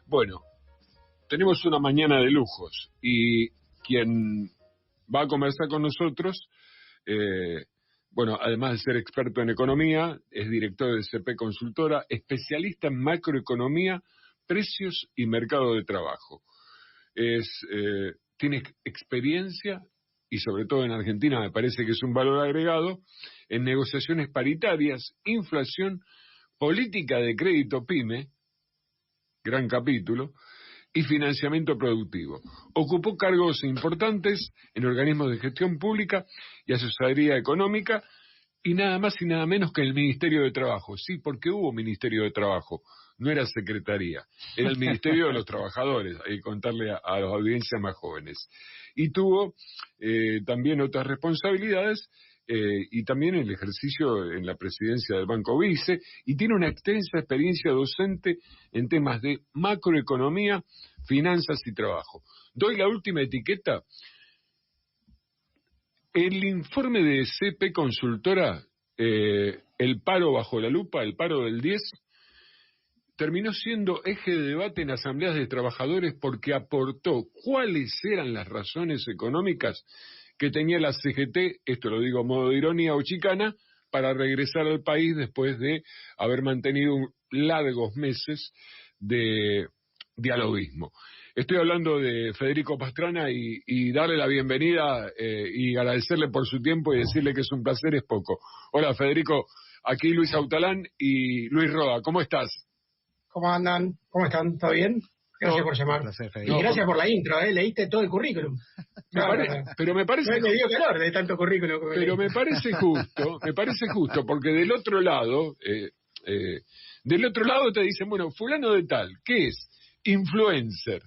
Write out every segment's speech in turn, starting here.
Bueno, tenemos una mañana de lujos y quien va a conversar con nosotros, además de ser experto en economía, es director de CP Consultora, especialista en macroeconomía, precios y mercado de trabajo. Tiene experiencia, y sobre todo en Argentina me parece que es un valor agregado, en negociaciones paritarias, inflación, política de crédito PYME, gran capítulo, y financiamiento productivo. Ocupó cargos importantes en organismos de gestión pública y asesoría económica, y nada más y nada menos que en el Ministerio de Trabajo. Sí, porque hubo Ministerio de Trabajo, no era Secretaría, era el Ministerio de los Trabajadores, hay que contarle a las audiencias más jóvenes. Y tuvo también otras responsabilidades, y también el ejercicio en la presidencia del Banco Vice, y tiene una extensa experiencia docente en temas de macroeconomía, finanzas y trabajo. Doy la última etiqueta. El informe de CP Consultora, el paro bajo la lupa, el paro del 10, terminó siendo eje de debate en asambleas de trabajadores porque aportó cuáles eran las razones económicas que tenía la CGT, esto lo digo a modo de ironía o chicana, para regresar al país después de haber mantenido largos meses de dialoguismo. Estoy hablando de Federico Pastrana y darle la bienvenida y agradecerle por su tiempo y decirle que es un placer, es poco. Hola Federico, aquí Luis Autalán y Luis Roda, ¿cómo estás? ¿Cómo andan? ¿Cómo están? ¿Todo bien? Gracias por llamar. Placer, y gracias por la intro, leíste todo el currículum. Pero me parece... Me dio calor de tanto currículum que Pero me parece justo, porque del otro lado te dicen, bueno, fulano de tal, ¿qué es? Influencer.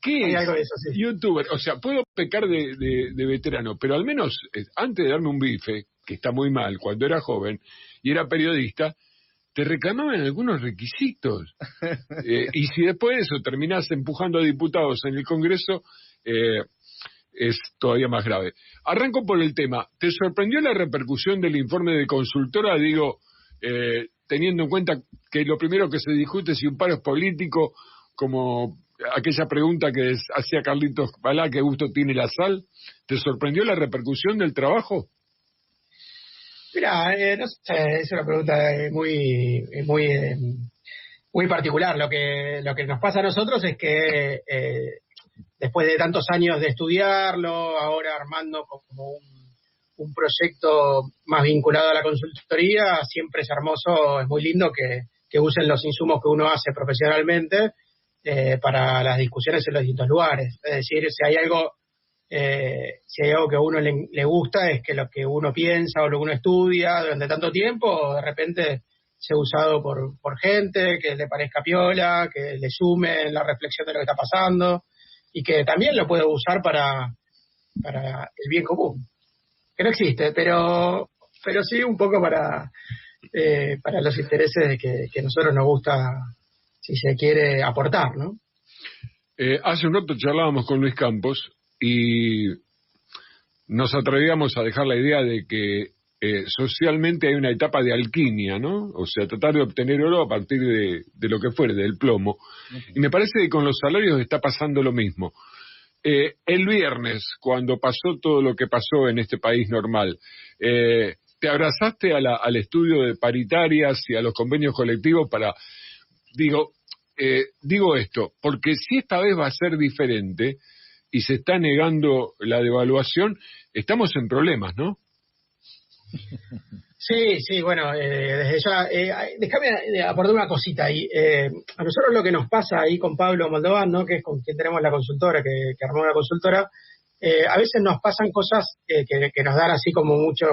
¿Qué es? Algo de eso, sí. YouTuber. O sea, puedo pecar de veterano, pero al menos antes de darme un bife, que está muy mal, cuando era joven y era periodista, te reclamaban algunos requisitos. Y si después de eso terminás empujando a diputados en el Congreso, es todavía más grave. Arranco por el tema. ¿Te sorprendió la repercusión del informe de Consultora? Digo, teniendo en cuenta que lo primero que se discute es si un paro es político, como aquella pregunta que hacía Carlitos Balá, ¿qué gusto tiene la sal? ¿Te sorprendió la repercusión del trabajo? Mira, no sé, es una pregunta muy particular. Lo que nos pasa a nosotros es que después de tantos años de estudiarlo, ahora armando como un proyecto más vinculado a la consultoría, siempre es hermoso, es muy lindo que usen los insumos que uno hace profesionalmente para las discusiones en los distintos lugares. Es decir, si hay algo que a uno le gusta, es que lo que uno piensa o lo que uno estudia durante tanto tiempo, de repente sea usado por gente que le parezca piola, que le sume en la reflexión de lo que está pasando, y que también lo puede usar para el bien común, que no existe, pero sí un poco para los intereses de que a nosotros nos gusta, si se quiere, aportar, ¿no? Hace un rato charlábamos con Luis Campos y nos atrevíamos a dejar la idea de que socialmente hay una etapa de alquimia, ¿no? O sea, tratar de obtener oro a partir de lo que fuere, del plomo. Y me parece que con los salarios está pasando lo mismo. El viernes, cuando pasó todo lo que pasó en este país normal, ¿te abrazaste al estudio de paritarias y a los convenios colectivos para... Digo esto, porque si esta vez va a ser diferente y se está negando la devaluación, estamos en problemas, ¿no? Sí, bueno, desde ya, déjame aportar una cosita ahí. A nosotros lo que nos pasa ahí con Pablo Moldovan, ¿no?, que es con quien tenemos la consultora, que armó la consultora, a veces nos pasan cosas que nos dan así como mucha,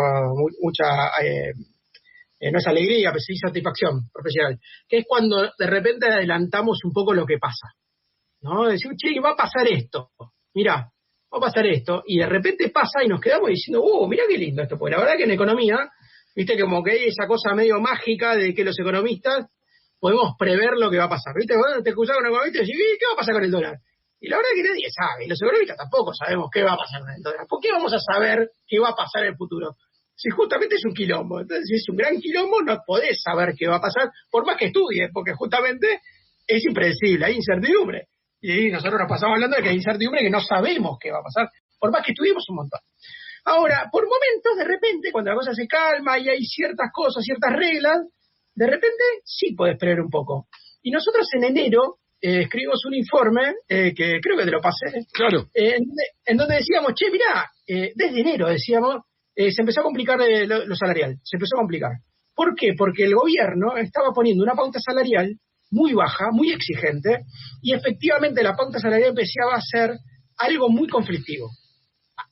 no es alegría, pero sí satisfacción profesional, que es cuando de repente adelantamos un poco lo que pasa, ¿no? Decimos, che, va a pasar esto, mirá, va a pasar esto, y de repente pasa y nos quedamos diciendo, mirá qué lindo esto, porque la verdad que en economía, viste, como que hay esa cosa medio mágica de que los economistas podemos prever lo que va a pasar, viste, bueno, te cruzás con un economista y decís, ¿qué va a pasar con el dólar? Y la verdad que nadie sabe, y los economistas tampoco sabemos qué va a pasar con el dólar. ¿Por qué vamos a saber qué va a pasar en el futuro? Si justamente es un quilombo. Entonces, si es un gran quilombo, no podés saber qué va a pasar, por más que estudies, porque justamente es impredecible, hay incertidumbre. Y nosotros nos pasamos hablando de que hay incertidumbre, que no sabemos qué va a pasar, por más que estudiemos un montón. Ahora, por momentos, de repente, cuando la cosa se calma y hay ciertas cosas, ciertas reglas, de repente sí podés prever un poco. Y nosotros en enero escribimos un informe, que creo que te lo pasé, Claro. en donde decíamos, che, mirá, desde enero decíamos, se empezó a complicar lo salarial, se empezó a complicar. ¿Por qué? Porque el gobierno estaba poniendo una pauta salarial muy baja, muy exigente, y efectivamente la pauta salarial empezaba a ser algo muy conflictivo.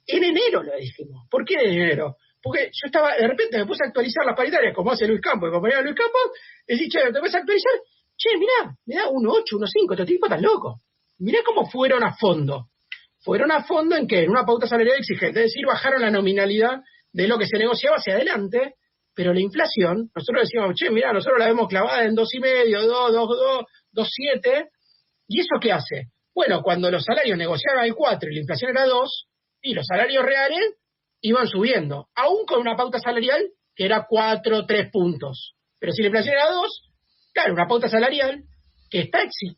En enero lo dijimos. ¿Por qué en enero? Porque yo estaba, de repente me puse a actualizar las paritarias, como hace Luis Campos, el compañero Luis Campos, y decís, che, te vas a actualizar, che, mirá, 1.8, 1.5, este tipo tan loco. Mirá cómo fueron a fondo. Fueron a fondo en que en una pauta salarial exigente, es decir, bajaron la nominalidad de lo que se negociaba hacia adelante, pero la inflación, nosotros decíamos, che, mirá, nosotros la vemos clavada en 2,5, 2, 2,7, ¿y eso qué hace? Bueno, cuando los salarios negociaban al 4 y la inflación era 2, y los salarios reales iban subiendo, aún con una pauta salarial que era 4, 3 puntos. Pero si la inflación era 2, claro, una pauta salarial que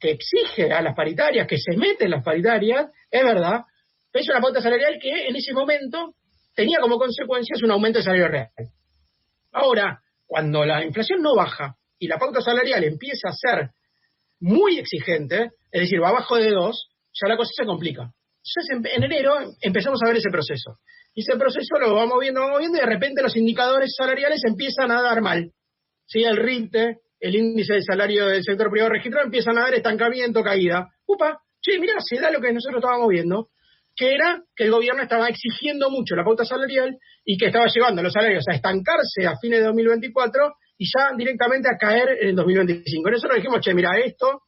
exige a las paritarias, que se mete en las paritarias, es verdad, pero es una pauta salarial que en ese momento tenía como consecuencias un aumento de salario real. Ahora, cuando la inflación no baja y la pauta salarial empieza a ser muy exigente, es decir, va abajo de 2, ya la cosa se complica. Entonces, en enero empezamos a ver ese proceso. Y ese proceso lo vamos viendo, y de repente los indicadores salariales empiezan a dar mal. ¿Sí? El RINTE, el índice de salario del sector privado registrado, empiezan a dar estancamiento, caída. Che, mirá, se da lo que nosotros estábamos viendo, que era que el gobierno estaba exigiendo mucho la pauta salarial y que estaba llevando los salarios a estancarse a fines de 2024 y ya directamente a caer en el 2025. En eso nos dijimos, che, mira, esto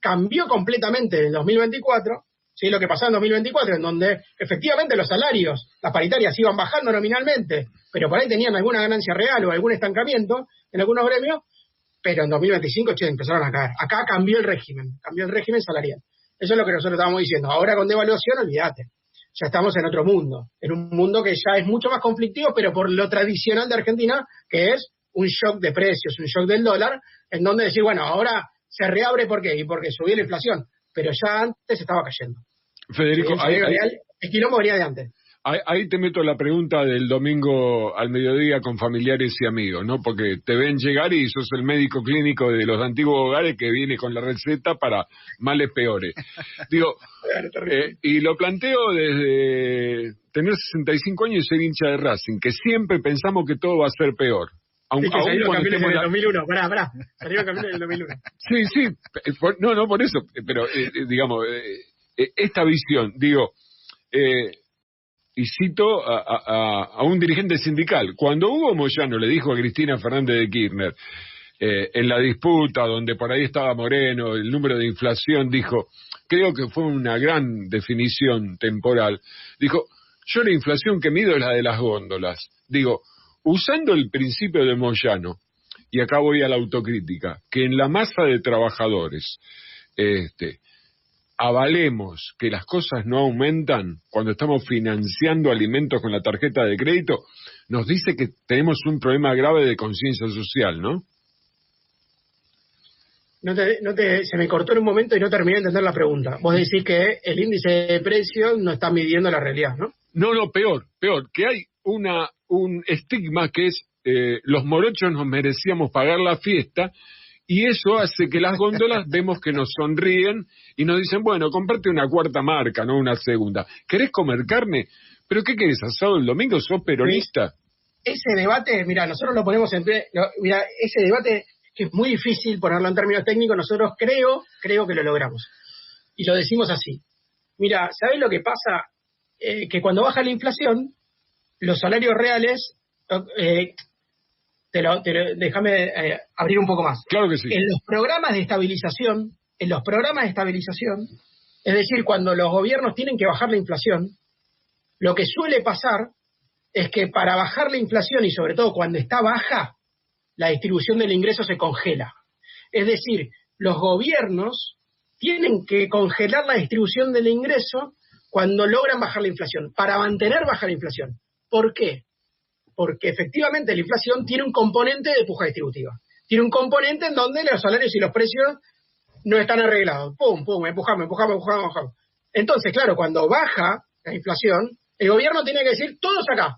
cambió completamente en el 2024, ¿sí? Lo que pasó en 2024, en donde efectivamente los salarios, las paritarias iban bajando nominalmente, pero por ahí tenían alguna ganancia real o algún estancamiento en algunos gremios, pero en 2025, che, empezaron a caer. Acá cambió el régimen salarial. Eso es lo que nosotros estábamos diciendo. Ahora con devaluación, olvídate. Ya estamos en otro mundo, en un mundo que ya es mucho más conflictivo, pero por lo tradicional de Argentina, que es un shock de precios, un shock del dólar, en donde decir, bueno, ahora se reabre, ¿por qué? Y porque subió la inflación, pero ya antes estaba cayendo. Federico, el quilombo venía de antes. Ahí te meto la pregunta del domingo al mediodía con familiares y amigos, ¿no? Porque te ven llegar y sos el médico clínico de los antiguos hogares que viene con la receta para males peores. Digo, y lo planteo desde tener 65 años y ser hincha de Racing, que siempre pensamos que todo va a ser peor. Aún cuando estemos en el 2001, pará, salieron camiones en el 2001. Sí, no, por eso, pero digamos, esta visión, digo, y cito a un dirigente sindical. Cuando Hugo Moyano le dijo a Cristina Fernández de Kirchner, en la disputa donde por ahí estaba Moreno, el número de inflación, dijo, creo que fue una gran definición temporal, dijo, yo la inflación que mido es la de las góndolas. Digo, usando el principio de Moyano, y acá voy a la autocrítica, que en la masa de trabajadores, avalemos que las cosas no aumentan cuando estamos financiando alimentos con la tarjeta de crédito, nos dice que tenemos un problema grave de conciencia social, ¿no? Se me cortó en un momento y no terminé de entender la pregunta. Vos decís que el índice de precios no está midiendo la realidad, ¿no? No, peor, que hay un estigma que es los morochos nos merecíamos pagar la fiesta. Y eso hace que las góndolas vemos que nos sonríen y nos dicen, bueno, comparte una cuarta marca, no una segunda. ¿Querés comer carne? ¿Pero qué querés, asado el domingo? ¿Sos peronista? Ese debate, mira, nosotros lo ponemos mira, ese debate que es muy difícil ponerlo en términos técnicos, nosotros creo que lo logramos. Y lo decimos así. Mira, ¿sabés lo que pasa? Que cuando baja la inflación, los salarios reales... déjame abrir un poco más. Claro que sí. En los programas de estabilización, es decir, cuando los gobiernos tienen que bajar la inflación, lo que suele pasar es que para bajar la inflación, y sobre todo cuando está baja, la distribución del ingreso se congela. Es decir, los gobiernos tienen que congelar la distribución del ingreso cuando logran bajar la inflación, para mantener baja la inflación. ¿Por qué? porque efectivamente la inflación tiene un componente de puja distributiva. Tiene un componente en donde los salarios y los precios no están arreglados. Pum, pum, empujamos. Entonces, claro, cuando baja la inflación, el gobierno tiene que decir, todos acá,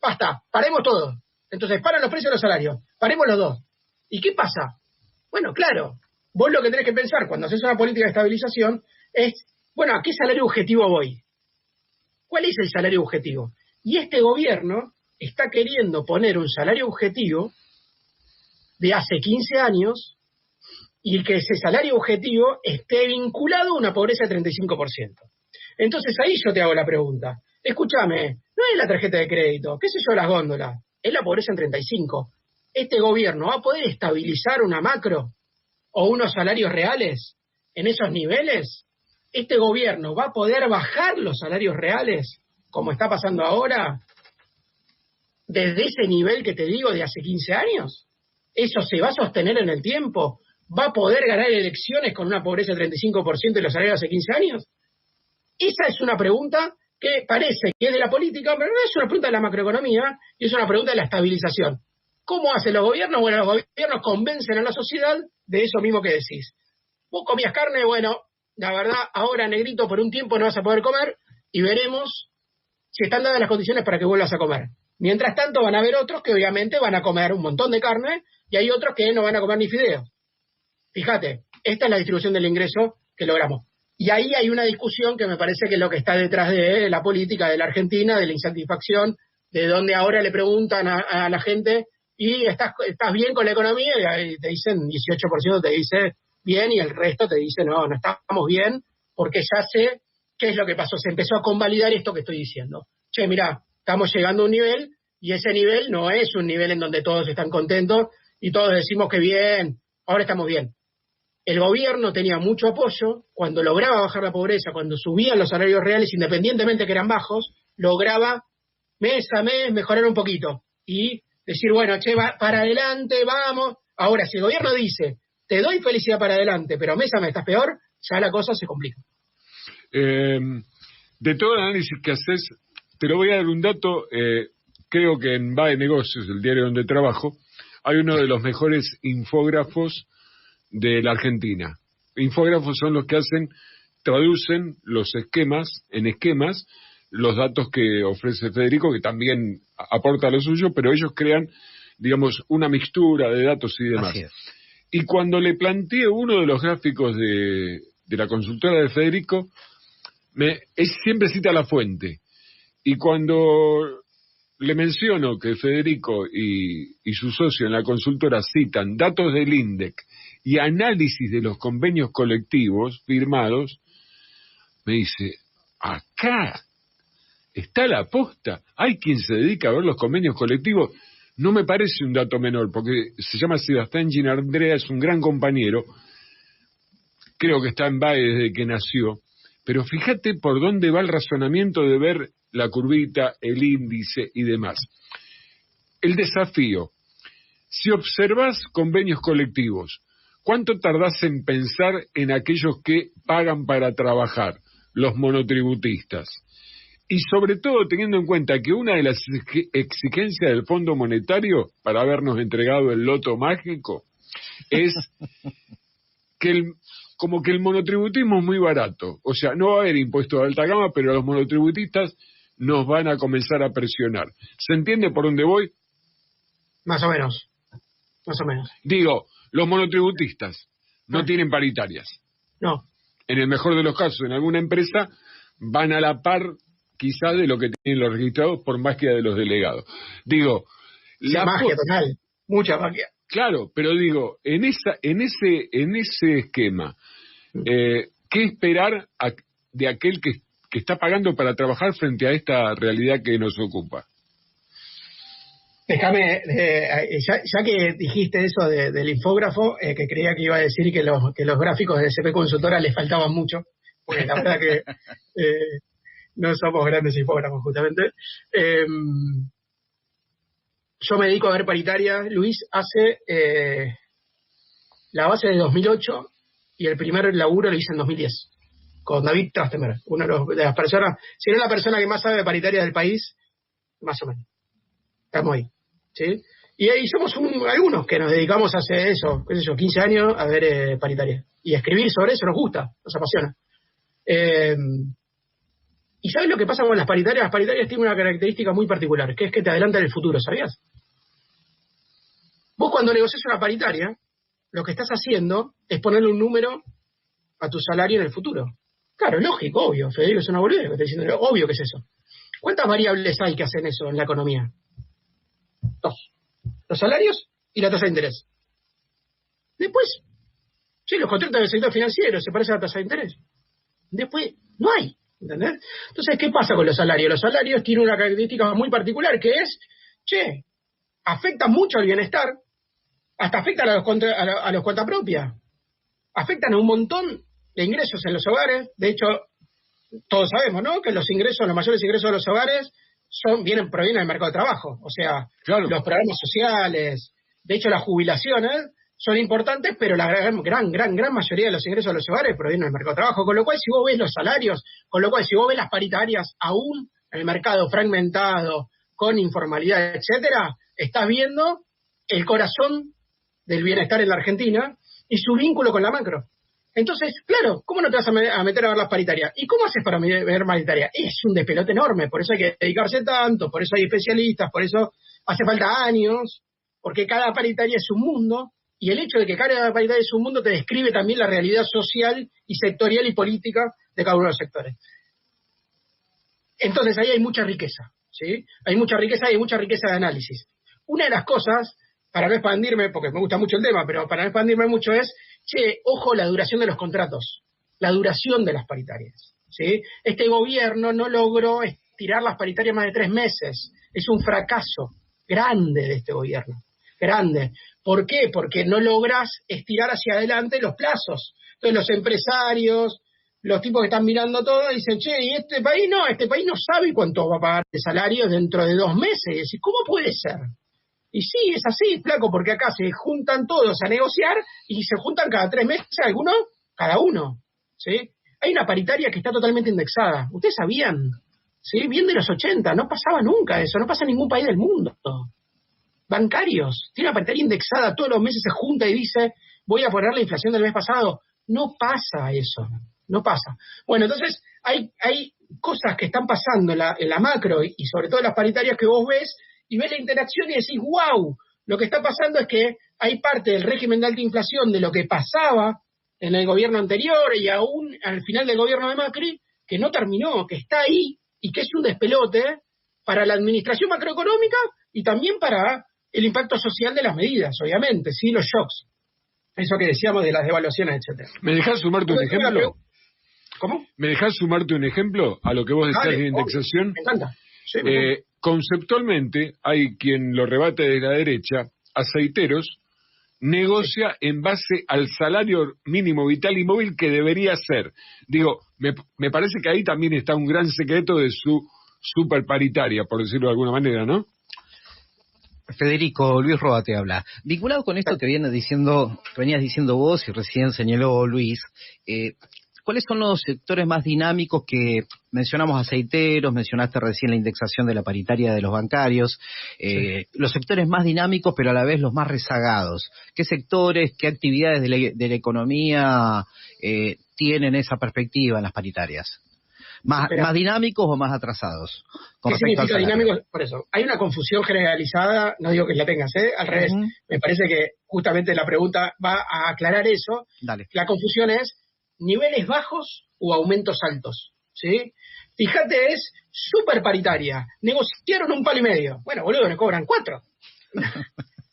basta, paremos todos. Entonces, paran los precios y los salarios, paremos los dos. ¿Y qué pasa? Bueno, claro, vos lo que tenés que pensar cuando haces una política de estabilización es, bueno, ¿a qué salario objetivo voy? ¿Cuál es el salario objetivo? Y este gobierno está queriendo poner un salario objetivo de hace 15 años y que ese salario objetivo esté vinculado a una pobreza de 35%. Entonces ahí yo te hago la pregunta. Escúchame, no es la tarjeta de crédito, qué sé yo, las góndolas, es la pobreza en 35. ¿Este gobierno va a poder estabilizar una macro o unos salarios reales en esos niveles? ¿Este gobierno va a poder bajar los salarios reales, como está pasando ahora, desde ese nivel que te digo de hace 15 años? ¿Eso se va a sostener en el tiempo? ¿Va a poder ganar elecciones con una pobreza del 35% de los salarios de hace 15 años? Esa es una pregunta que parece que es de la política, pero no es una pregunta de la macroeconomía, y es una pregunta de la estabilización. ¿Cómo hacen los gobiernos? Bueno, los gobiernos convencen a la sociedad de eso mismo que decís. Vos comías carne, bueno, la verdad, ahora, negrito, por un tiempo no vas a poder comer, y veremos si están dadas las condiciones para que vuelvas a comer. Mientras tanto, van a haber otros que obviamente van a comer un montón de carne, y hay otros que no van a comer ni fideos. Fíjate, esta es la distribución del ingreso que logramos. Y ahí hay una discusión que me parece que es lo que está detrás de la política de la Argentina, de la insatisfacción, de donde ahora le preguntan a la gente, ¿y estás bien con la economía? Y ahí te dicen, 18% te dice bien, y el resto te dice, no estamos bien, porque ya sé qué es lo que pasó. Se empezó a convalidar esto que estoy diciendo. Che, mirá, estamos llegando a un nivel, y ese nivel no es un nivel en donde todos están contentos, y todos decimos que bien, ahora estamos bien. El gobierno tenía mucho apoyo, cuando lograba bajar la pobreza, cuando subían los salarios reales, independientemente que eran bajos, lograba mes a mes mejorar un poquito y decir, bueno, che, va para adelante, vamos. Ahora, si el gobierno dice, te doy felicidad para adelante, pero mes a mes estás peor, ya la cosa se complica. De todo el análisis que haces, te lo voy a dar un dato, creo que en Va de Negocios, el diario donde trabajo, hay uno de los mejores infógrafos de la Argentina. Infógrafos son los que traducen los esquemas, los datos que ofrece Federico, que también aporta lo suyo, pero ellos crean, digamos, una mixtura de datos y demás. Así es. Y cuando le planteé uno de los gráficos de la consultora de Federico, siempre cita la fuente. Y cuando le menciono que Federico y su socio en la consultora citan datos del INDEC y análisis de los convenios colectivos firmados, me dice, acá está la posta. Hay quien se dedica a ver los convenios colectivos. No me parece un dato menor, porque se llama Sebastián Ginandrea, es un gran compañero, creo que está en BAE desde que nació, pero fíjate por dónde va el razonamiento de ver la curvita, el índice y demás. El desafío, si observás convenios colectivos, ¿cuánto tardás en pensar en aquellos que pagan para trabajar, los monotributistas? Y sobre todo teniendo en cuenta que una de las exigencias del Fondo Monetario para habernos entregado el loto mágico es que como que el monotributismo es muy barato. O sea, no va a haber impuestos de alta gama, pero los monotributistas nos van a comenzar a presionar. ¿Se entiende por dónde voy? Más o menos. Digo, los monotributistas no tienen paritarias. No. En el mejor de los casos, en alguna empresa, van a la par quizá de lo que tienen los registrados por magia de los delegados. Digo, magia total, mucha magia. Claro, pero digo, en ese esquema, ¿qué esperar de aquel que está pagando para trabajar frente a esta realidad que nos ocupa? Déjame, ya que dijiste eso del infógrafo, que creía que iba a decir que los gráficos de SP Consultora les faltaban mucho, porque la verdad que no somos grandes infógrafos justamente. Yo me dedico a ver paritaria, Luis, hace la base de 2008 y el primer laburo lo hice en 2010, con David Trastemer, uno de las personas, si no la persona que más sabe de paritaria del país, más o menos. estamos ahí, ¿sí? Y ahí somos algunos que nos dedicamos hace eso, qué sé yo, 15 años a ver paritaria. Y escribir sobre eso nos gusta, nos apasiona. ¿Y sabes lo que pasa con las paritarias? Las paritarias tienen una característica muy particular, que es que te adelantan el futuro, ¿sabías? Vos cuando negocias una paritaria, lo que estás haciendo es ponerle un número a tu salario en el futuro. Claro, lógico, obvio. Federico es una boludez, me está diciendo, obvio que es eso. ¿Cuántas variables hay que hacen eso en la economía? 2. Los salarios y la tasa de interés. Después, sí, los contratos del sector financiero se parecen a la tasa de interés. Después, no hay, ¿entendés? Entonces, ¿qué pasa con los salarios? Los salarios tienen una característica muy particular, que es, afectan mucho al bienestar, hasta afectan a los cuentapropias, afectan a un montón de ingresos en los hogares. De hecho, todos sabemos, ¿no?, que los mayores ingresos de los hogares provienen del mercado de trabajo. O sea, claro, los programas sociales, de hecho las jubilaciones son importantes, pero la gran mayoría de los ingresos de los hogares provienen del mercado de trabajo. Con lo cual, si vos ves los salarios, si vos ves las paritarias aún en el mercado fragmentado, con informalidad, etcétera, estás viendo el corazón del bienestar en la Argentina y su vínculo con la macro. Entonces, claro, ¿cómo no te vas a meter a ver las paritarias? ¿Y cómo haces para ver paritarias? Es un despelote enorme, por eso hay que dedicarse tanto, por eso hay especialistas, por eso hace falta años, porque cada paritaria es un mundo, y el hecho de que cada paritaria es un mundo te describe también la realidad social y sectorial y política de cada uno de los sectores. Entonces ahí hay mucha riqueza, ¿sí? Hay mucha riqueza y hay mucha riqueza de análisis. Una de las cosas, para no expandirme, porque me gusta mucho el tema, pero para no expandirme mucho es, ojo, la duración de los contratos, la duración de las paritarias, ¿sí? Este gobierno no logró estirar las paritarias más de 3 meses. Es un fracaso grande de este gobierno, grande. ¿Por qué? Porque no lográs estirar hacia adelante los plazos. Entonces los empresarios, los tipos que están mirando todo, dicen, y este país no sabe cuánto va a pagar de salario dentro de 2 meses. Y decís, ¿cómo puede ser? Y sí, es así, flaco, porque acá se juntan todos a negociar y se juntan cada 3 meses, algunos, cada uno, ¿sí? Hay una paritaria que está totalmente indexada. ¿Ustedes sabían? ¿Sí? Bien de los 80, no pasaba nunca eso, no pasa en ningún país del mundo. Bancarios, tiene una paritaria indexada, todos los meses se junta y dice, voy a poner la inflación del mes pasado. No pasa eso, no pasa. Bueno, entonces hay cosas que están pasando en la macro y sobre todo en las paritarias que vos ves, y ves la interacción y decís, wow, lo que está pasando es que hay parte del régimen de alta inflación de lo que pasaba en el gobierno anterior y aún al final del gobierno de Macri, que no terminó, que está ahí y que es un despelote para la administración macroeconómica y también para el impacto social de las medidas, obviamente, ¿sí? Los shocks. Eso que decíamos de las devaluaciones, etcétera. ¿Me dejás sumarte un ejemplo? ¿Cómo? ¿Me dejás sumarte un ejemplo a lo que vos decías de indexación? Me encanta. Sí, me encanta. Conceptualmente, hay quien lo rebate de la derecha, Aceiteros negocia en base al salario mínimo vital y móvil que debería ser. Digo, me parece que ahí también está un gran secreto de su superparitaria, por decirlo de alguna manera, ¿no? Federico, Luis Roa te habla. Vinculado con esto que venías diciendo vos y recién señaló Luis, ¿cuáles son los sectores más dinámicos que mencionamos? Aceiteros, mencionaste recién la indexación de la paritaria de los bancarios, sí. Los sectores más dinámicos pero a la vez los más rezagados. ¿Qué sectores, qué actividades de la economía tienen esa perspectiva en las paritarias? ¿Más dinámicos o más atrasados? ¿Qué significa dinámicos? Por eso, hay una confusión generalizada, no digo que la tengas, al revés. Me parece que justamente la pregunta va a aclarar eso. Dale. La confusión es niveles bajos o aumentos altos, ¿sí? Fíjate, es súper paritaria. Negociaron 1,5 palo. Bueno, boludo, me cobran 4.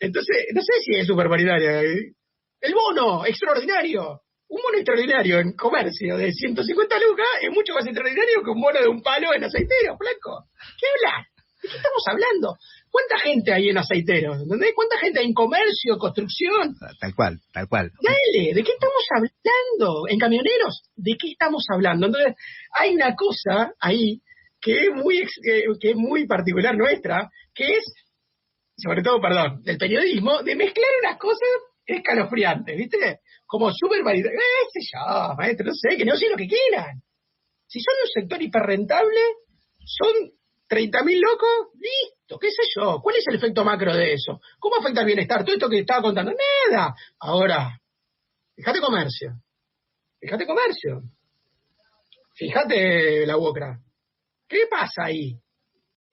Entonces, no sé si es súper paritaria. El bono, extraordinario. Un bono extraordinario en comercio de 150 lucas es mucho más extraordinario que un bono de 1 palo en aceitero, flaco. ¿Qué hablas? ¿De qué estamos hablando? ¿Cuánta gente hay en aceiteros? ¿Entendés? ¿Cuánta gente hay en comercio, construcción? Tal cual. Dale, ¿de qué estamos hablando? ¿En camioneros? ¿De qué estamos hablando? Entonces, hay una cosa ahí que es muy particular nuestra, que es, sobre todo, del periodismo, de mezclar unas cosas escalofriantes, ¿viste? Como súper válido. Maestro, no sé, que no sé lo que quieran. Si son un sector hiperrentable, son 30.000 locos, listo, qué sé yo. ¿Cuál es el efecto macro de eso? ¿Cómo afecta el bienestar? Todo esto que estaba contando, nada. Ahora, fíjate comercio. Fíjate la UOCRA. ¿Qué pasa ahí?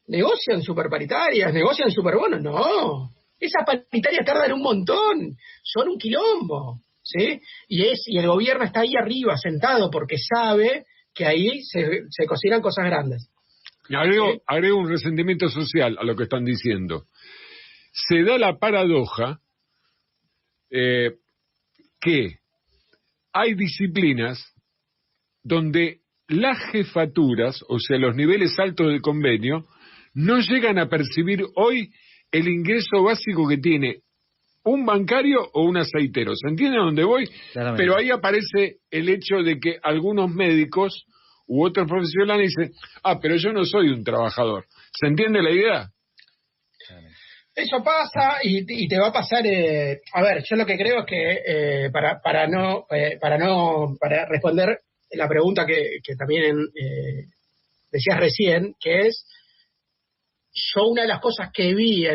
¿Negocian superparitarias? ¿Negocian superbonos? No. Esas paritarias tardan un montón. Son un quilombo. ¿Sí? Y el gobierno está ahí arriba, sentado, porque sabe que ahí se cocinan cosas grandes. Agrego un resentimiento social a lo que están diciendo. Se da la paradoja que hay disciplinas donde las jefaturas, o sea, los niveles altos del convenio, no llegan a percibir hoy el ingreso básico que tiene un bancario o un aceitero. ¿Se entiende a dónde voy? Claramente. Pero ahí aparece el hecho de que algunos médicos u otros profesionales dicen, pero yo no soy un trabajador. ¿Se entiende la idea? Eso pasa y te va a pasar. A ver, yo lo que creo es que para responder la pregunta que también decías recién, que es, yo una de las cosas que vi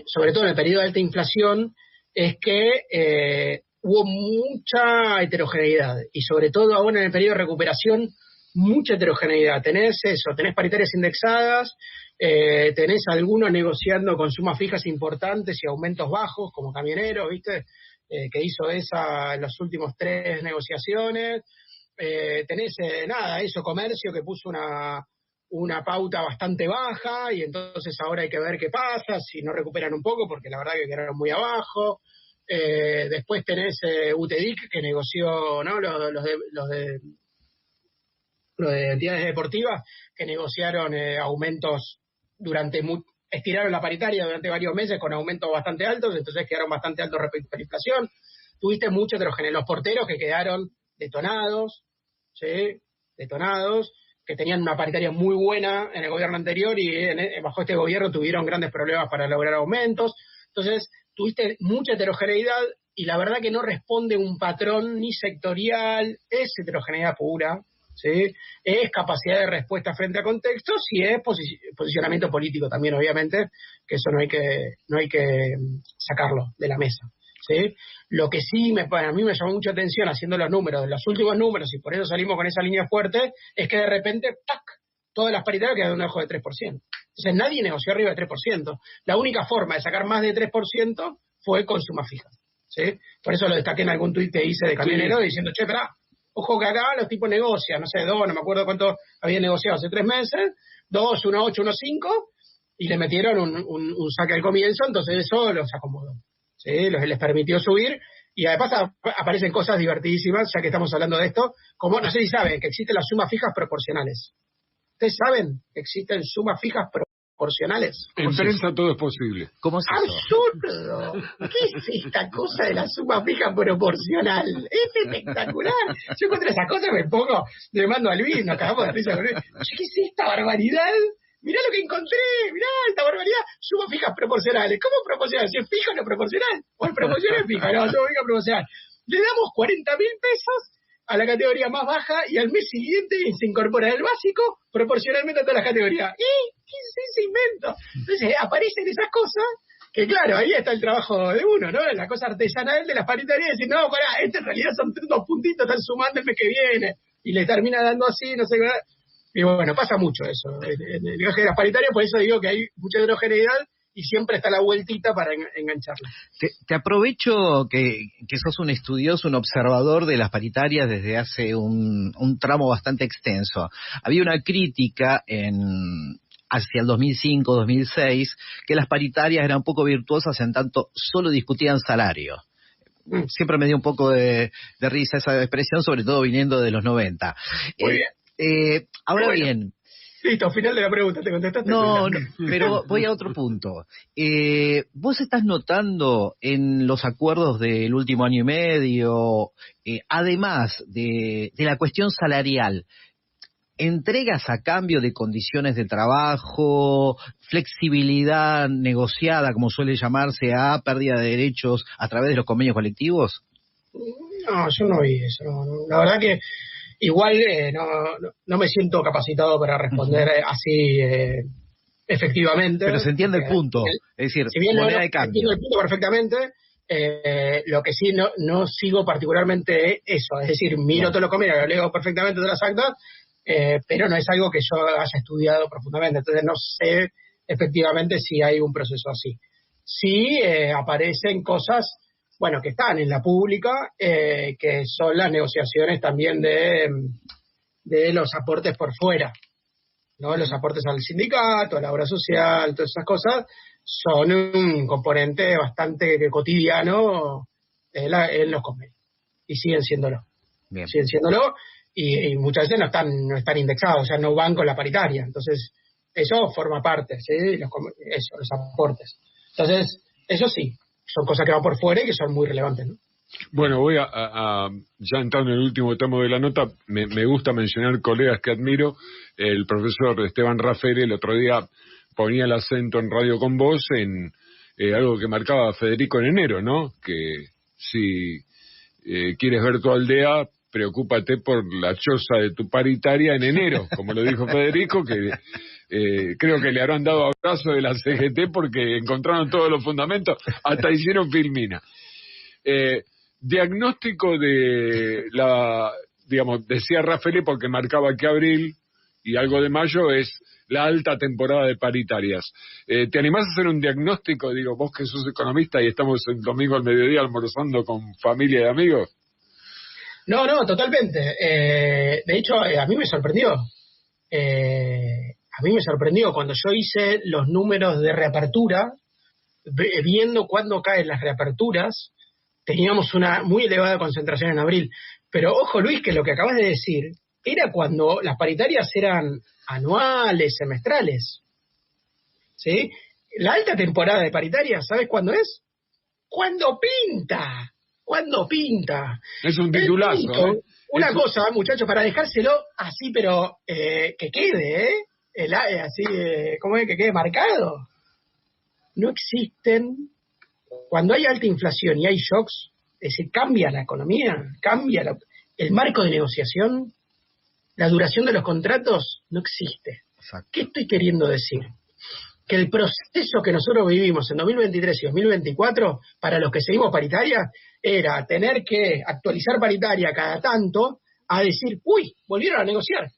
sobre todo en el periodo de alta inflación es que hubo mucha heterogeneidad y sobre todo ahora en el periodo de recuperación mucha heterogeneidad. Tenés paritarias indexadas, tenés algunos negociando con sumas fijas importantes y aumentos bajos, como Camioneros, ¿viste? Que hizo esa en las últimas 3 negociaciones. Tenés, Comercio, que puso una pauta bastante baja, y entonces ahora hay que ver qué pasa, si no recuperan un poco, porque la verdad que quedaron muy abajo. Después tenés UTEDIC, que negoció, ¿no? Los de entidades deportivas, que negociaron aumentos estiraron la paritaria durante varios meses con aumentos bastante altos, entonces quedaron bastante altos respecto a la inflación. Tuviste mucha heterogeneidad. Los porteros que quedaron detonados, ¿sí? Que tenían una paritaria muy buena en el gobierno anterior y bajo este gobierno tuvieron grandes problemas para lograr aumentos. Entonces, tuviste mucha heterogeneidad y la verdad que no responde un patrón ni sectorial, es heterogeneidad pura, ¿sí? Es capacidad de respuesta frente a contextos y es posicionamiento político también, obviamente, que eso no hay que sacarlo de la mesa, ¿sí? Lo que sí a mí me llamó mucha atención haciendo los últimos números, y por eso salimos con esa línea fuerte, es que de repente, ¡tac!, todas las paritarias quedaron debajo de 3%. Entonces nadie negoció arriba de 3%. La única forma de sacar más de 3% fue con sumas fijas, ¿sí? Por eso lo destaqué en algún tuit que hice de Camionero, diciendo, esperá, ojo que acá los tipos negocian, no sé, no me acuerdo cuánto habían negociado hace 3 meses, 2, 1.8, 1.5, y le metieron un saque al comienzo, entonces eso los acomodó, ¿sí? Les permitió subir, y además aparecen cosas divertidísimas, ya que estamos hablando de esto, como, no sé si saben, que existen las sumas fijas proporcionales. ¿Ustedes saben que existen sumas fijas proporcionales? En prensa todo es posible. ¿Cómo es eso? ¡Absurdo! ¿Qué es esta cosa de la suma fija proporcional? Es espectacular. Yo encuentro esas cosas, le mando a Luis, nos cagamos de risa con él. ¿Qué es esta barbaridad? Mirá lo que encontré, mirá esta barbaridad. Sumas fijas proporcionales. ¿Cómo proporcional? Si es fija, no es proporcional. O es proporcional, es fija. No, suma fija proporcional. Le damos 40.000 pesos a la categoría más baja y al mes siguiente se incorpora el básico proporcionalmente a todas las categorías. ¿Qué es ese invento? Entonces aparecen esas cosas que, claro, ahí está el trabajo de uno, ¿no? La cosa artesanal de las paritarias, decir, no, pará, en realidad son 2 puntitos, están sumando el mes que viene, y le termina dando así, no sé qué. Y bueno, pasa mucho eso. En el viaje de las paritarias, por eso digo que hay mucha heterogeneidad y siempre está la vueltita para engancharla. Te aprovecho que sos un estudioso, un observador de las paritarias desde hace un tramo bastante extenso. Había una crítica hacia el 2005-2006, que las paritarias eran poco virtuosas en tanto solo discutían salario. Siempre me dio un poco de risa esa expresión, sobre todo viniendo de los 90. Muy bien. Ahora bueno. bien, listo, final de la pregunta, ¿te contestaste? No, pero voy a otro punto. ¿Vos estás notando en los acuerdos del último año y medio, además de la cuestión salarial, entregas a cambio de condiciones de trabajo, flexibilidad negociada, como suele llamarse, a pérdida de derechos a través de los convenios colectivos? No, yo no vi eso. No. La verdad que igual no me siento capacitado para responder así efectivamente. Pero se entiende el punto, es decir, si bien moneda de cambio. Entiendo el punto perfectamente, lo que sí no sigo particularmente eso, es decir, miro todo lo que miro, lo leo perfectamente de las actas, pero no es algo que yo haya estudiado profundamente, entonces no sé efectivamente si hay un proceso así. Sí aparecen cosas, bueno, que están en la pública, que son las negociaciones también de los aportes por fuera, ¿no? Los aportes al sindicato, a la obra social, todas esas cosas, son un componente bastante cotidiano en los convenios. Y siguen siéndolo. Bien. Siguen siéndolo y muchas veces no están indexados, o sea, no van con la paritaria. Entonces, eso forma parte, ¿sí? Los aportes. Entonces, eso sí, son cosas que van por fuera y que son muy relevantes, ¿no? Bueno, voy a ya entrando en el último tramo de la nota, me gusta mencionar colegas que admiro. El profesor Esteban Raffaele el otro día ponía el acento en Radio con Vos en algo que marcaba Federico en enero, ¿no? Que si quieres ver tu aldea, preocúpate por la choza de tu paritaria en enero, como lo dijo Federico, que creo que le habrán dado abrazo de la CGT porque encontraron todos los fundamentos, hasta hicieron filmina. Diagnóstico de digamos, decía Raffaele porque marcaba que abril y algo de mayo es la alta temporada de paritarias. ¿Te animás a hacer un diagnóstico? Digo, vos que sos economista y estamos el domingo al mediodía almorzando con familia y amigos. No, totalmente. De hecho, a mí me sorprendió. A mí me sorprendió cuando yo hice los números de reapertura, viendo cuándo caen las reaperturas, teníamos una muy elevada concentración en abril. Pero ojo, Luis, que lo que acabas de decir era cuando las paritarias eran anuales, semestrales. ¿Sí? La alta temporada de paritarias, ¿sabes cuándo es? ¡Cuando pinta! ¡Cuando pinta! Es un titulazo, Una cosa, muchachos, para dejárselo así, pero que quede, así, ¿cómo es? Que quede marcado. No existen. Cuando hay alta inflación y hay shocks, es decir, cambia la economía, cambia el marco de negociación, la duración de los contratos no existe. Exacto. ¿Qué estoy queriendo decir? Que el proceso que nosotros vivimos en 2023 y 2024, para los que seguimos paritarias, era tener que actualizar paritaria cada tanto a decir, uy, volvieron a negociar.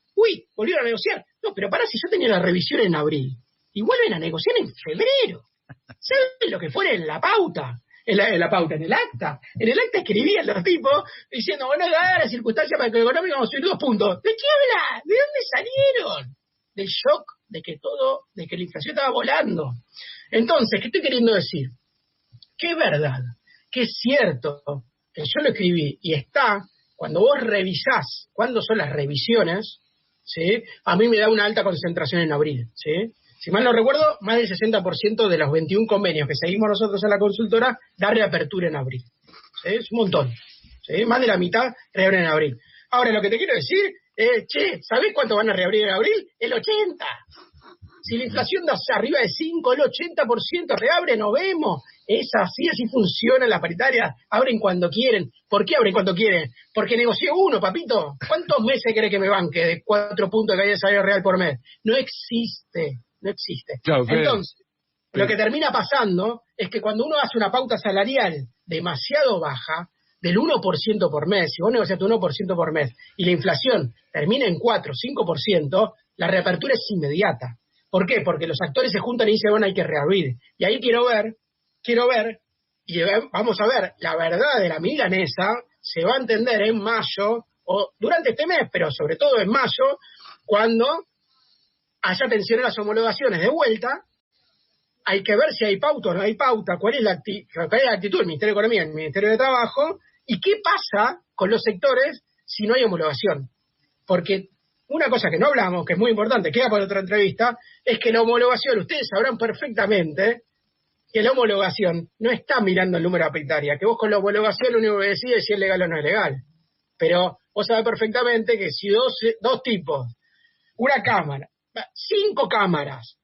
No, pero para si yo tenía la revisión en abril y vuelven a negociar en febrero. ¿Saben lo que fue en la pauta? En el acta. En el acta escribían los tipos diciendo, bueno, dadas las circunstancias macroeconómicas vamos a subir 2 puntos. ¿De qué habla? ¿De dónde salieron? Del shock de que la inflación estaba volando. Entonces, ¿qué estoy queriendo decir? Que es verdad, que es cierto, que yo lo escribí y está, cuando vos revisás cuándo son las revisiones, ¿sí? A mí me da una alta concentración en abril, ¿sí? Si mal no recuerdo, más del 60% de los 21 convenios que seguimos nosotros en la consultora da reapertura en abril. ¿Sí? Es un montón. ¿Sí? Más de la mitad reabren en abril. Ahora, lo que te quiero decir es, ¿sabés cuánto van a reabrir en abril? El 80%. Si la inflación da arriba de 5, el 80% reabre, nos vemos. Es así funciona la paritaria. Abren cuando quieren. ¿Por qué abren cuando quieren? Porque negocié uno, papito. ¿Cuántos meses querés que me banque de 4 puntos de caída de salario real por mes? No existe. Claro, entonces, lo que termina pasando es que cuando uno hace una pauta salarial demasiado baja, del 1% por mes, si vos negociaste 1% por mes, y la inflación termina en 4, 5%, la reapertura es inmediata. ¿Por qué? Porque los actores se juntan y dicen, bueno, hay que reabrir. Y ahí quiero ver, y vamos a ver, la verdad de la milanesa se va a entender en mayo, o durante este mes, pero sobre todo en mayo, cuando haya atención a las homologaciones de vuelta, hay que ver si hay pauta o no hay pauta, cuál es la actitud del Ministerio de Economía, del Ministerio de Trabajo, y qué pasa con los sectores si no hay homologación. Porque una cosa que no hablamos, que es muy importante, queda para otra entrevista, es que la homologación, ustedes sabrán perfectamente que la homologación no está mirando el número de paritaria, que vos con la homologación lo único que decides es si es legal o no es legal. Pero vos sabés perfectamente que si dos tipos, una cámara, 5 cámaras,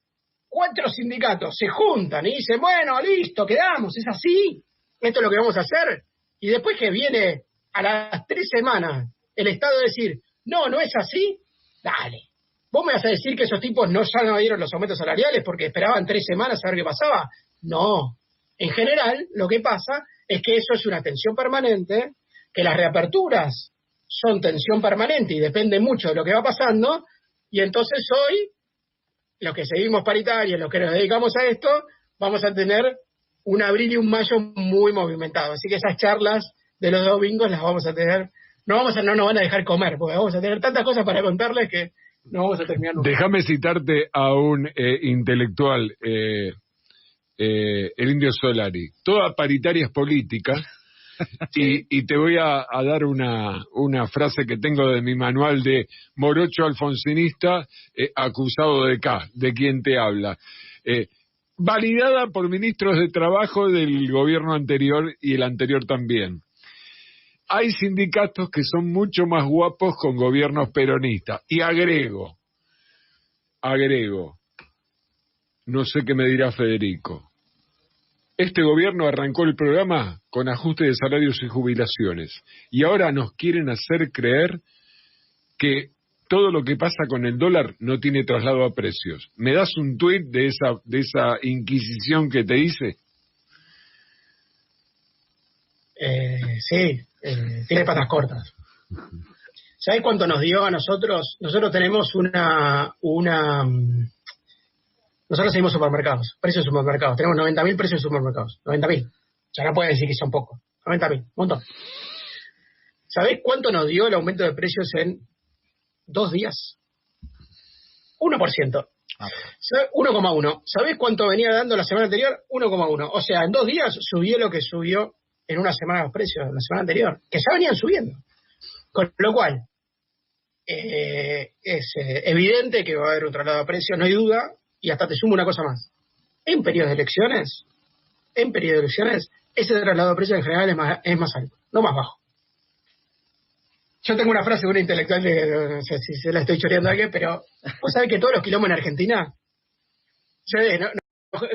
4 sindicatos se juntan y dicen, bueno, listo, quedamos, es así, esto es lo que vamos a hacer, y después que viene a las 3 semanas el Estado a decir, no es así, dale, ¿Vos me vas a decir que esos tipos ya no dieron los aumentos salariales porque esperaban 3 semanas a ver qué pasaba? No. En general, lo que pasa es que eso es una tensión permanente, que las reaperturas son tensión permanente y depende mucho de lo que va pasando, y entonces hoy, los que seguimos paritarios, los que nos dedicamos a esto, vamos a tener un abril y un mayo muy movimentados. Así que esas charlas de los domingos las vamos a tener, no nos van a dejar comer, porque vamos a tener tantas cosas para contarles que no vamos a terminar nunca. Déjame citarte a un intelectual, el Indio Solari. Toda paritaria es política. Sí. Y te voy a dar una frase que tengo de mi manual de morocho alfonsinista, acusado de de quien te habla. Validada por ministros de trabajo del gobierno anterior y el anterior también. Hay sindicatos que son mucho más guapos con gobiernos peronistas. Y agrego, no sé qué me dirá Federico. Este gobierno arrancó el programa con ajuste de salarios y jubilaciones. Y ahora nos quieren hacer creer que todo lo que pasa con el dólar no tiene traslado a precios. ¿Me das un tuit de esa inquisición que te hice? Sí, tiene patas cortas. ¿Sabés cuánto nos dio a nosotros? Nosotros tenemos nosotros seguimos supermercados, precios de supermercados. Tenemos 90.000 precios de supermercados. 90.000. Ya no pueden decir que son pocos. 90.000, un montón. ¿Sabés cuánto nos dio el aumento de precios en 2 días? 1%. 1,1. ¿Sabés cuánto venía dando la semana anterior? 1,1. O sea, en 2 días subió lo que subió en una semana los precios, la semana anterior, que ya venían subiendo. Con lo cual, es evidente que va a haber un traslado a precios, no hay duda, y hasta te sumo una cosa más. En periodos de elecciones, ese traslado a precios en general es más alto, no más bajo. Yo tengo una frase de un intelectual que no sé si se la estoy choreando a alguien, pero vos sabés que todos los quilombos en Argentina,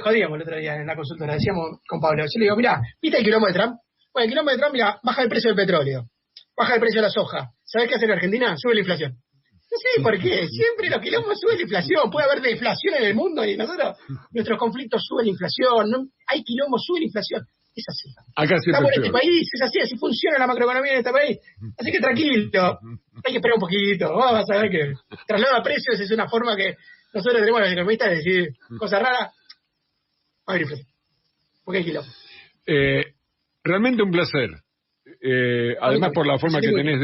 jodíamos el otro día en la consultora, decíamos con Pablo, yo le digo, mirá, ¿viste el quilombo de Trump? Bueno, el quilombo de Trump, mirá, baja el precio del petróleo, baja el precio de la soja. ¿Sabés qué hace en Argentina? Sube la inflación. No sé por qué, siempre los quilombos suben la inflación, puede haber deflación en el mundo y nosotros, nuestros conflictos suben la inflación, ¿no? Hay quilombos, sube la inflación. Es así. Acá estamos en este país, es así funciona la macroeconomía en este país. Así que tranquilo, hay que esperar un poquito. Vamos a ver que traslado a precios es una forma que nosotros tenemos los economistas de decir cosas raras. A ver, inflación. ¿Por qué hay quilombo? Realmente un placer. Además por la forma que tenés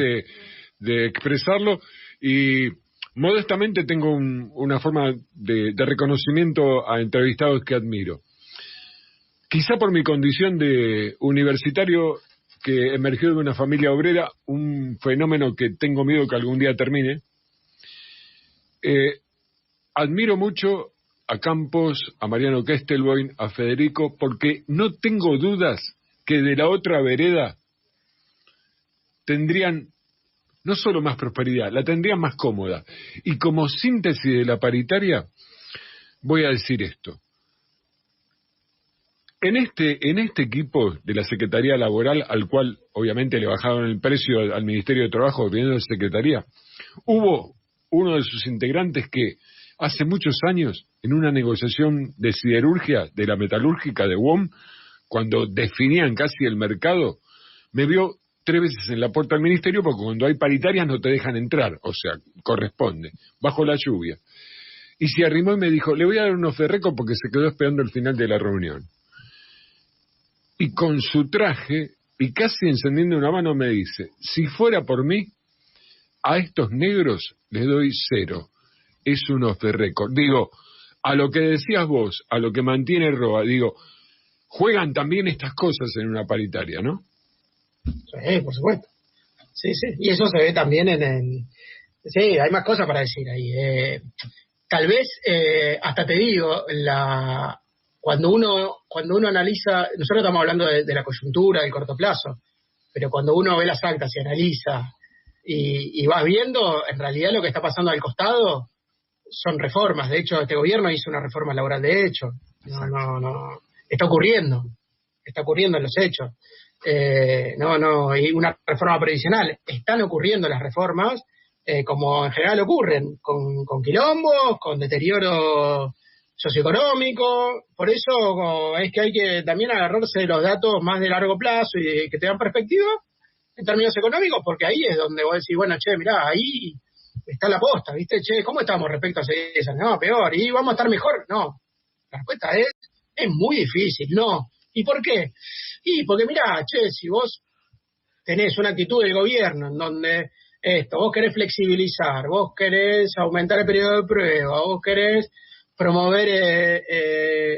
de expresarlo, y modestamente tengo una forma de reconocimiento a entrevistados que admiro. Quizá por mi condición de universitario que emergió de una familia obrera, un fenómeno que tengo miedo que algún día termine. Admiro mucho a Campos, a Mariano Kestelboim, a Federico, porque no tengo dudas que de la otra vereda tendrían no solo más prosperidad, la tendrían más cómoda. Y como síntesis de la paritaria, voy a decir esto. En este equipo de la Secretaría Laboral, al cual obviamente le bajaron el precio al Ministerio de Trabajo, dependiendo de Secretaría, hubo uno de sus integrantes que hace muchos años, en una negociación de siderurgia de la metalúrgica de WOM, cuando definían casi el mercado, me vio 3 veces en la puerta del ministerio, porque cuando hay paritarias no te dejan entrar, o sea, corresponde, bajo la lluvia. Y se arrimó y me dijo, le voy a dar un off the record porque se quedó esperando el final de la reunión. Y con su traje, y casi encendiendo una mano, me dice, si fuera por mí, a estos negros les doy 0. Es un off the record. Digo, a lo que decías vos, a lo que mantiene Roa, digo, juegan también estas cosas en una paritaria, ¿no? Sí, por supuesto. Sí. Y eso se ve también en el... Sí, hay más cosas para decir ahí. Tal vez, hasta te digo, cuando uno analiza, nosotros estamos hablando de la coyuntura, del corto plazo, pero cuando uno ve las actas y analiza y vas viendo, en realidad lo que está pasando al costado son reformas. De hecho, este gobierno hizo una reforma laboral de hecho. No. Está ocurriendo en los hechos. Y una reforma previsional. Están ocurriendo las reformas. como en general ocurren, con quilombos, con deterioro socioeconómico. Por eso es que hay que también agarrarse de los datos más de largo plazo y que te dan perspectiva en términos económicos, porque ahí es donde vos decís, bueno, che, mirá, ahí está la posta, ¿viste? Che, ¿cómo estamos respecto a 6 años? No, peor. ¿Y vamos a estar mejor? No. La respuesta es muy difícil, no. ¿Y por qué? Y porque mirá, che, si vos tenés una actitud del gobierno en donde vos querés flexibilizar, vos querés aumentar el periodo de prueba, vos querés promover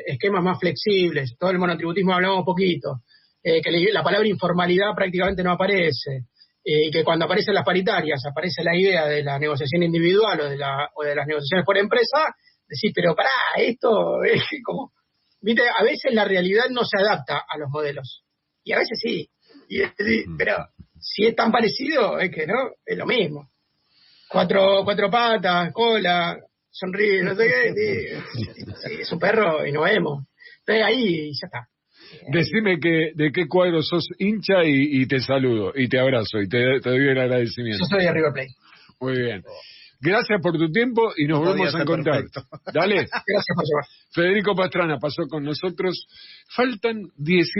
esquemas más flexibles, todo el monotributismo hablamos poquito, que la palabra informalidad prácticamente no aparece, que cuando aparecen las paritarias aparece la idea de la negociación individual o de las negociaciones por empresa, decís, pero pará, esto es como, viste, a veces la realidad no se adapta a los modelos, y a veces sí, pero si es tan parecido, es que no, es lo mismo. Cuatro patas, cola, sonríe, no sé qué, sí, es un perro y nos vemos. Entonces ahí ya está. Decime de qué cuadro sos hincha y te saludo, y te abrazo, y te doy el agradecimiento. Yo soy de River Plate. Muy bien. Gracias por tu tiempo y nos volvemos a encontrar. Dale. Gracias por llevar. Federico Pastrana pasó con nosotros. Faltan 19